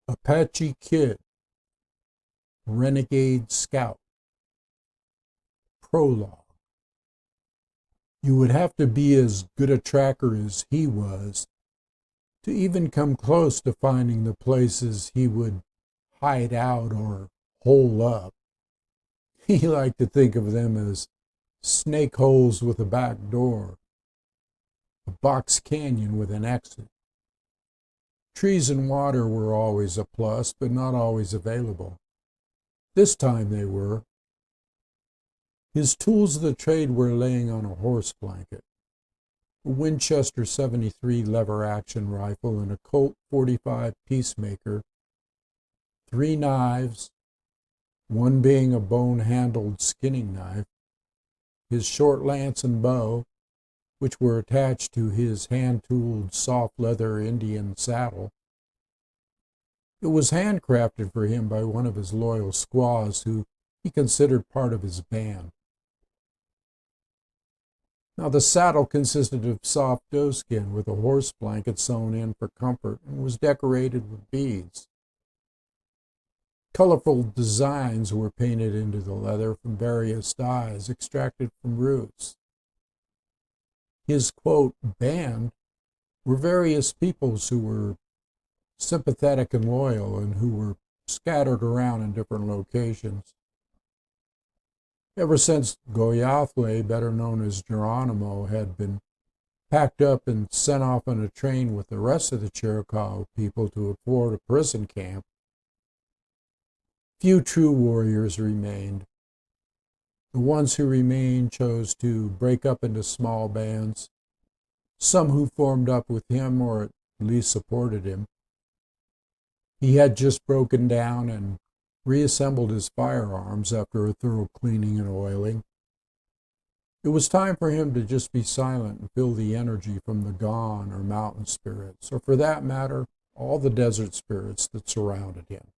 Apache Kid, Renegade Scout. Prologue. You would have to be as good a tracker as he was to even come close to finding the places he would hide out or hole up. He liked to think of them as snake holes with a back door, a box canyon with an exit. Trees and water were always a plus, but not always available. This time they were. His tools of the trade were laying on a horse blanket, a Winchester 73 lever-action rifle and a Colt 45 Peacemaker, 3 knives, one being a bone-handled skinning knife, his short lance and bow, which were attached to his hand-tooled soft leather Indian saddle. It was handcrafted for him by one of his loyal squaws who he considered part of his band. Now the saddle consisted of soft doeskin with a horse blanket sewn in for comfort and was decorated with beads. Colorful designs were painted into the leather from various dyes extracted from roots. His, quote, band were various peoples who were sympathetic and loyal and who were scattered around in different locations. Ever since Goyathle, better known as Geronimo, had been packed up and sent off on a train with the rest of the Chiricahua people to a Florida prison camp, few true warriors remained. The ones who remained chose to break up into small bands, some who formed up with him or at least supported him. He had just broken down and reassembled his firearms after a thorough cleaning and oiling. It was time for him to just be silent and feel the energy from the Gone or mountain spirits, or for that matter, all the desert spirits that surrounded him.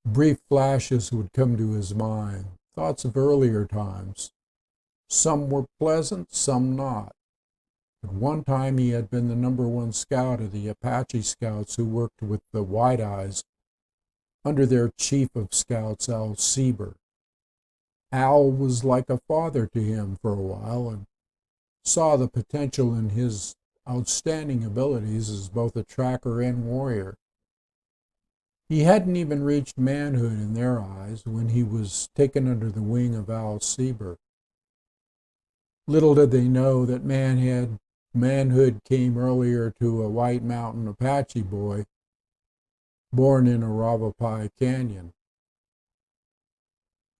Brief flashes would come to his mind, thoughts of earlier times. Some were pleasant, some not. At one time he had been the #1 scout of the Apache scouts who worked with the White Eyes under their chief of scouts, Al Sieber. Al was like a father to him for a while and saw the potential in his outstanding abilities as both a tracker and warrior. He hadn't even reached manhood in their eyes when he was taken under the wing of Al Sieber. Little did they know that manhood came earlier to a White Mountain Apache boy born in Arapahi Canyon.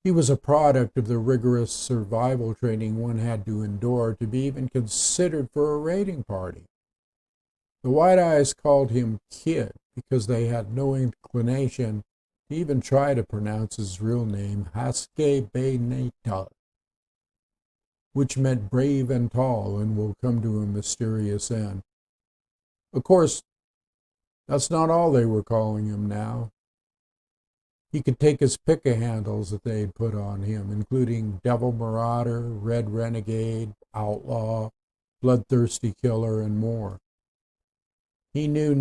He was a product of the rigorous survival training one had to endure to be even considered for a raiding party. The White Eyes called him Kid because they had no inclination to even try to pronounce his real name, Haske Beneta, which meant brave and tall and will come to a mysterious end. Of course, that's not all they were calling him now. He could take his pick of handles that they'd put on him, including Devil Marauder, Red Renegade, Outlaw, Bloodthirsty Killer, and more. He knew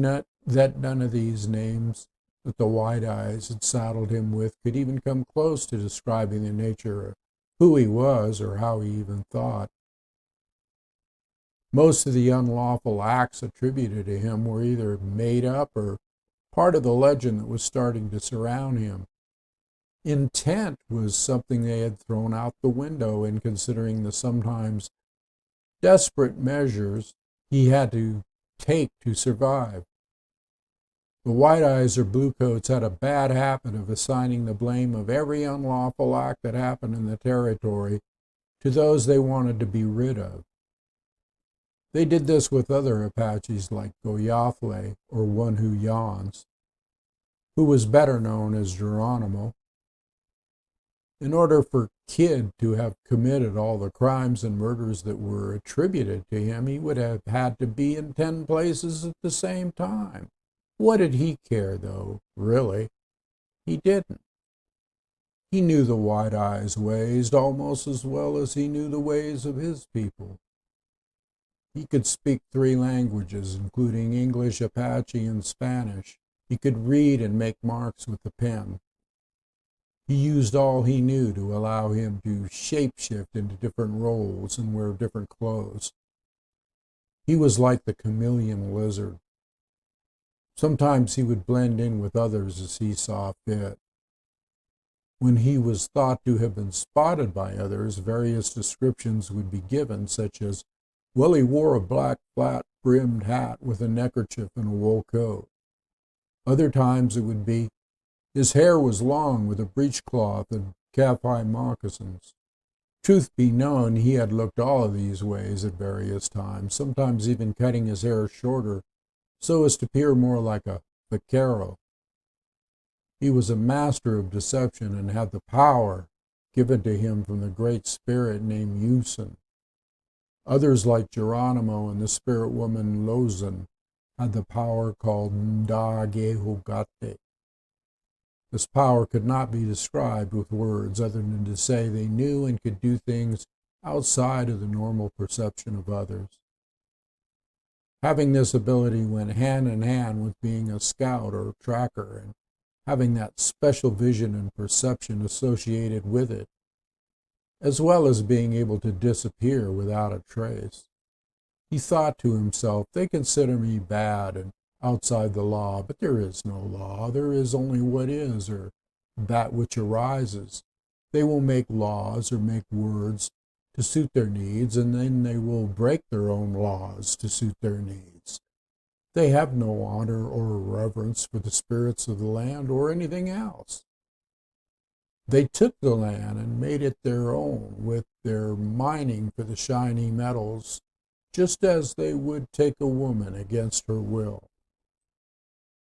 that none of these names that the White Eyes had saddled him with could even come close to describing the nature of who he was or how he even thought. Most of the unlawful acts attributed to him were either made up or part of the legend that was starting to surround him. Intent was something they had thrown out the window in considering the sometimes desperate measures he had to take to survive. The White Eyes or Bluecoats had a bad habit of assigning the blame of every unlawful act that happened in the territory to those they wanted to be rid of. They did this with other Apaches like Goyathle, or One Who Yawns, who was better known as Geronimo. In order for Kid to have committed all the crimes and murders that were attributed to him, he would have had to be in 10 places at the same time. What did he care, though, really? He didn't. He knew the White Eyes' ways almost as well as he knew the ways of his people. He could speak 3 languages, including English, Apache, and Spanish. He could read and make marks with the pen. He used all he knew to allow him to shapeshift into different roles and wear different clothes. He was like the chameleon lizard. Sometimes he would blend in with others as he saw fit. When he was thought to have been spotted by others, various descriptions would be given, such as, well, he wore a black flat-brimmed hat with a neckerchief and a wool coat. Other times it would be, his hair was long with a breechcloth and calf-high moccasins. Truth be known, he had looked all of these ways at various times, sometimes even cutting his hair shorter so as to appear more like a vaquero. He was a master of deception and had the power given to him from the great spirit named Yusen. Others, like Geronimo and the spirit woman Lozan, had the power called Ndagehogate. This power could not be described with words other than to say they knew and could do things outside of the normal perception of others. Having this ability went hand in hand with being a scout or tracker and having that special vision and perception associated with it, as well as being able to disappear without a trace. He thought to himself, they consider me bad and outside the law, but there is no law. There is only what is, or that which arises. They will make laws or make words to suit their needs, and then they will break their own laws to suit their needs. They have no honor or reverence for the spirits of the land or anything else. They took the land and made it their own with their mining for the shiny metals, just as they would take a woman against her will.